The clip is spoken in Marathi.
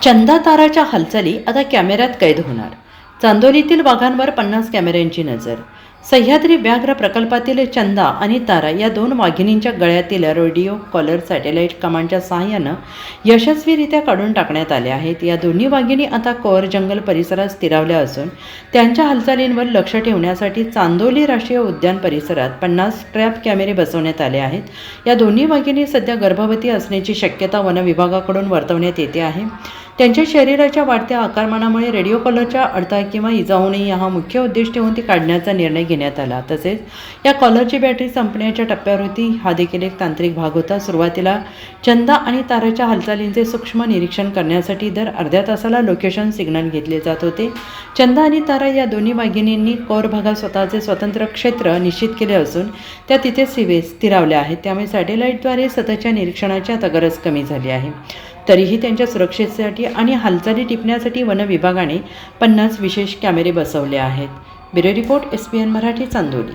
चंदा ताराच्या हालचाली आता कॅमेऱ्यात कैद होणार. चांदोलीतील वाघांवर 50 कॅमेऱ्यांची नजर. सह्याद्री व्याघ्र प्रकल्पातील चंदा आणि तारा या दोन वाघिणींच्या गळ्यातील रेडिओ कॉलर सॅटेलाईट कमांडच्या सहाय्यानं यशस्वीरित्या काढून टाकण्यात आले आहेत. या दोन्ही वाघिणी आता कोअर जंगल परिसरात स्थिरावल्या असून त्यांच्या हालचालींवर लक्ष ठेवण्यासाठी चांदोली राष्ट्रीय उद्यान परिसरात 50 ट्रॅप कॅमेरे बसवण्यात आले आहेत. या दोन्ही वाघिणी सध्या गर्भवती असण्याची शक्यता वन विभागाकडून वर्तवण्यात येते आहे. त्यांच्या शरीराच्या वाढत्या आकारमानामुळे रेडिओ कॉलरच्या अडथळा किंवा इजा होऊ नये हा मुख्य उद्देश ठेवून ती काढण्याचा निर्णय घेण्यात आला. तसेच या कॉलरची बॅटरी संपण्याच्या टप्प्यावर होती. हा देखील एक तांत्रिक भाग होता. सुरुवातीला चंदा आणि ताराच्या हालचालींचे सूक्ष्म निरीक्षण करण्यासाठी दर अर्ध्या तासाला लोकेशन सिग्नल घेतले जात होते. चंदा आणि तारा या दोन्ही वाघिणींनी कोर भागात स्वतःचे स्वतंत्र क्षेत्र निश्चित केले असून त्या तिथे स्थिरावल्या आहेत. त्यामुळे सॅटेलाईटद्वारे सततच्या निरीक्षणाची आता गरज कमी झाली आहे. तरीही त्यांच्या सुरक्षेसाठी आणि हालचाली टिपण्यासाठी वन विभागाने 50 विशेष कॅमेरे बसवले आहेत. Bureau report, SPN Marathi, Chandoli.